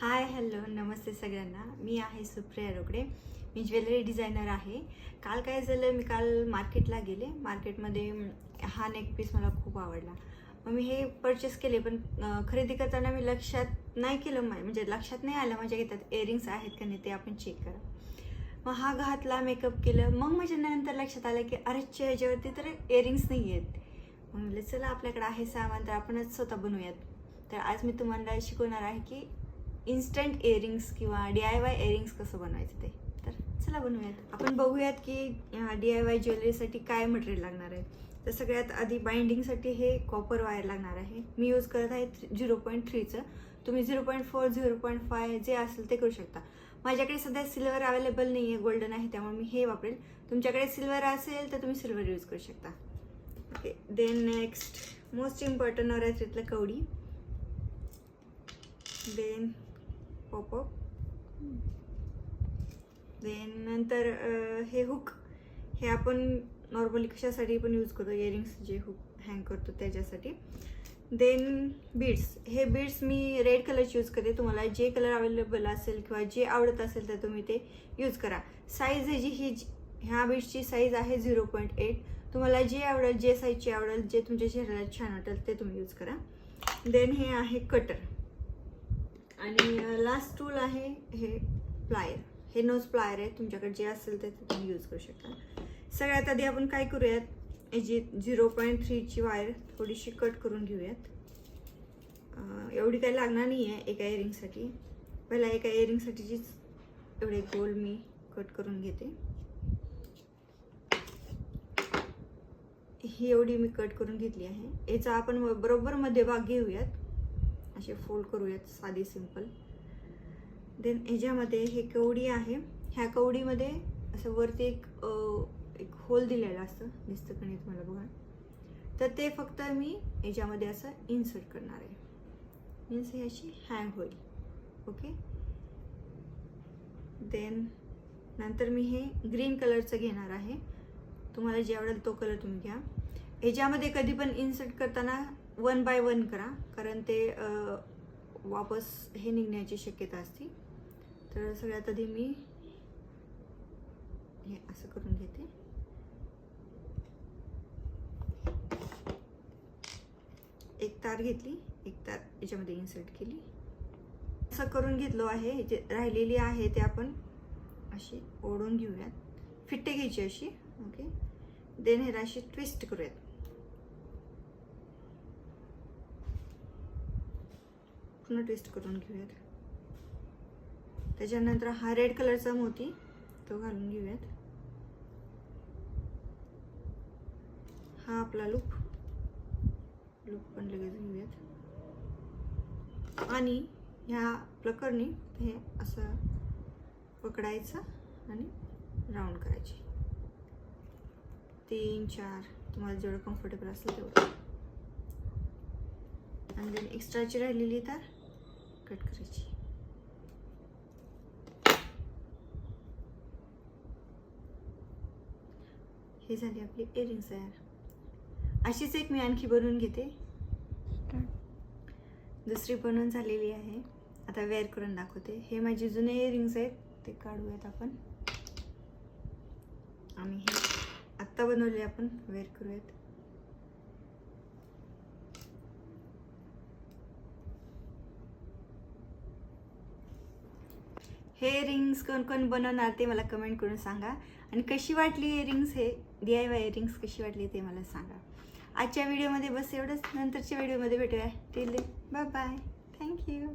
Hi hello नमस्ते सगळ्यांना. मी आहे सुप्रिया रोकडे. मी jewellery designer आहे. काल काय झालं, मी काल मार्केटला गेले. मार्केटमध्ये हा नेक पीस मला खूप आवडला. मग मी हे परचेस केले, पण खरेदी करताना मी लक्षात नाही केलं, म्हणजे लक्षात नाही आलं माझ्या घेतात इयरिंग्स आहेत का नाही ते आपण चेक करा. मग हा घातला, मेकअप केलं, मग माझ्या नंतर लक्षात आलं की अरे ह्याच्यावरती तर इयरिंग्स नाही आहेत. मग म्हटलं चला आपल्याकडे आहे सामान तर आपणच स्वतः बनवूयात. तर आज मी तुम्हाला शिकवणार आहे की इन्स्टंट इयरिंग्स किंवा DIY इयरिंग्स कसं बनवायचं ते. तर चला बनवूयात. आपण बघूयात की DIY ज्वेलरीसाठी काय मटेरियल लागणार आहे. तर सगळ्यात आधी बाइंडिंगसाठी हे कॉपर वायर लागणार आहे. मी यूज करत आहे 0.3चं. तुम्ही 0.4 0.5 जे असेल ते करू शकता. माझ्याकडे सध्या सिल्वर अवेलेबल नाही आहे, गोल्डन आहे, त्यामुळे मी हे वापरेल. तुमच्याकडे सिल्वर असेल तर तुम्ही सिल्वर यूज करू शकता. Okay, then next most important आहे तिथलं कवडी. Then popup. देन नंतर हे हुक. हे आपण नॉर्मली कशासाठी पण यूज करतो, इयरिंग्स जे हुक हँग करतो त्याच्यासाठी. Then beads. हे बीड्स मी रेड कलरचे यूज करते. तुम्हाला जे कलर अवेलेबल असेल किंवा जे आवडत असेल तर तुम्ही ते यूज करा. साईज ह्या बीड्सची साईज आहे 0.8. तुम्हाला जे आवडेल, जे साईजची आवडेल, जे तुमच्या चेहऱ्याला छान वाटेल ते तुम्ही यूज करा. देन हे आहे कटर. आणि लास्ट टूल आहे हे प्लायर. हे नोज प्लायर आहे. तुमच्याकडे जे असेल ते तुम्ही यूज करू शकता. सगळ्यात आधी आपण काय करूयात, जी 0.3ची वायर थोडीशी कट करून घेऊयात. एवढी काही लागणार नाही आहे एका इयरिंगसाठी. पहिला एका इयरिंगसाठीचीच एवढे गोल मी कट करून घेते. ही एवढी मी कट करून घेतली आहे. याचा आपण बरोबर मध्यभाग घेऊयात, असे फोल्ड करूयात साधी सिंपल. देन ह्याच्यामध्ये हे कवडी आहे. ह्या कवडीमध्ये असं वरती एक होल दिलेलं असतं, दिसतं का नाही तुम्हाला बघा. तर ते फक्त मी ह्याच्यामध्ये असं इन्सर्ट करणार आहे. मीन्स हे अशी हँग होईल. ओके. देन नंतर मी हे ग्रीन कलरचं घेणार आहे. तुम्हाला जे आवडेल तो कलर तुम्ही घ्या. ह्याच्यामध्ये कधी पण इन्सर्ट करताना 1 by 1 करा, कारण ते वापस हे निघण्याची शक्यता असते. तर सगळ्यात आधी मी हे असं करून घेते. एक तार घेतली, एक तार याच्यामध्ये इन्सर्ट केली. असं करून घेतलो आहे. जे राहिलेली आहे ते आपण अशी ओढून घेऊयात. फिट्टे घ्यायची अशी. ओके. देन हे अशी ट्विस्ट करूयात. पूर्ण ट्विस्ट करून घेऊयात. त्याच्यानंतर हा रेड कलरचा मोती तो घालून घेऊयात. हा आपला लूप पण लगेच घेऊयात. आणि ह्या प्रकरणी हे असं पकडायचं आणि राऊंड करायची. 3 4 तुम्हाला जेवढं कम्फर्टेबल असेल तेवढं. आणि देन एक्स्ट्राची राहिलेली तार कट करायची. हे झाली आपली इयरिंग्स तयार. अशीच एक मी आणखी बनवून घेते. दुसरी बनवून झालेली आहे. आता वेअर करून दाखवते. हे माझे जुने इयरिंग्स आहेत, ते काढूयात आपण. आणि हे आत्ता बनवले आपण वेअर करूयात. हे इयरिंग्स कोण कोण बनवणार ते मला कमेंट करून सांगा. आणि कशी वाटली इयरिंग्स, हे DIY इयरिंग्स कशी वाटली ते मला सांगा. आजच्या व्हिडिओमध्ये बस एवढंच. नंतरच्या व्हिडिओमध्ये भेटूया. Till then bye bye. Thank you.